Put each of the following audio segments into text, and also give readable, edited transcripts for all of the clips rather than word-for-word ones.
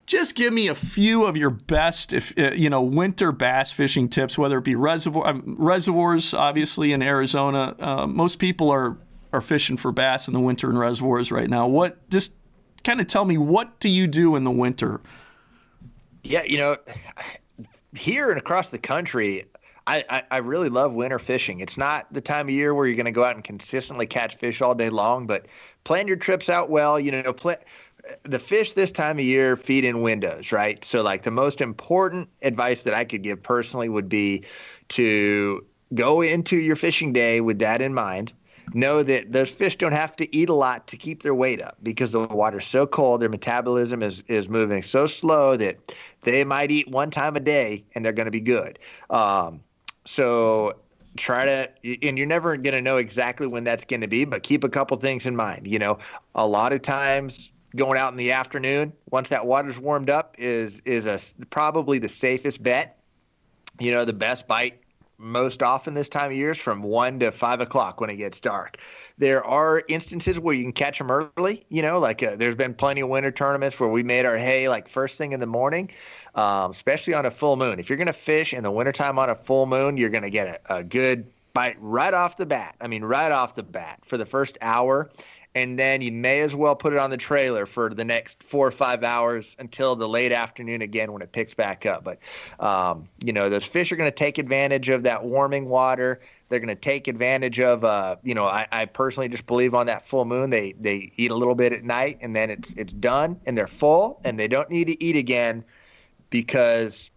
just give me a few of your best, winter bass fishing tips, whether it be reservoirs, obviously in Arizona. Most people are fishing for bass in the winter in reservoirs right now. Just kind of tell me, what do you do in the winter? Yeah, here and across the country, I really love winter fishing. It's not the time of year where you're going to go out and consistently catch fish all day long, but plan your trips out well. The fish this time of year feed in windows, right? So like the most important advice that I could give personally would be to go into your fishing day with that in mind. Know that those fish don't have to eat a lot to keep their weight up because the water's so cold, their metabolism is moving so slow that they might eat one time a day and they're going to be good. So try to, and you're never going to know exactly when that's going to be, but keep a couple things in mind. A lot of times going out in the afternoon, once that water's warmed up, is probably the safest bet. The best bite most often this time of year is from 1 to 5 o'clock when it gets dark. There are instances where you can catch them early, there's been plenty of winter tournaments where we made our hay like first thing in the morning, especially on a full moon. If you're going to fish in the wintertime on a full moon, you're going to get a good bite right off the bat. Right off the bat for the first hour. And then you may as well put it on the trailer for the next 4 or 5 hours until the late afternoon again when it picks back up. But, those fish are going to take advantage of that warming water. They're going to take advantage of, I personally just believe on that full moon, they eat a little bit at night and then it's done and they're full and they don't need to eat again because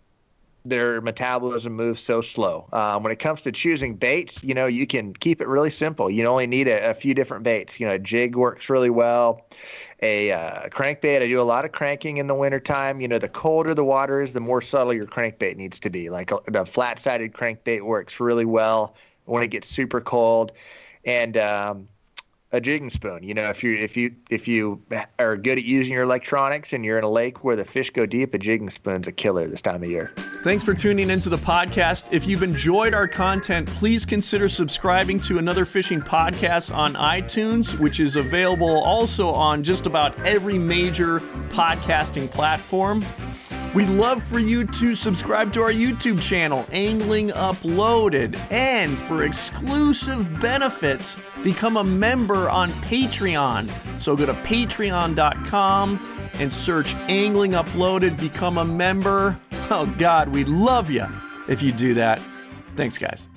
their metabolism moves so slow. When it comes to choosing baits, you can keep it really simple. You only need a few different baits. A jig works really well. A crankbait, I do a lot of cranking in the wintertime. The colder the water is, the more subtle your crankbait needs to be. Like the flat-sided crankbait works really well when it gets super cold. And a jigging spoon. If you are good at using your electronics and you're in a lake where the fish go deep, a jigging spoon's a killer this time of year. Thanks for tuning into the podcast. If you've enjoyed our content, please consider subscribing to Another Fishing Podcast on iTunes, which is available also on just about every major podcasting platform. We'd love for you to subscribe to our YouTube channel, Angling Uploaded. And for exclusive benefits, become a member on Patreon. So go to patreon.com and search Angling Uploaded, become a member. Oh God, we'd love you if you do that. Thanks, guys.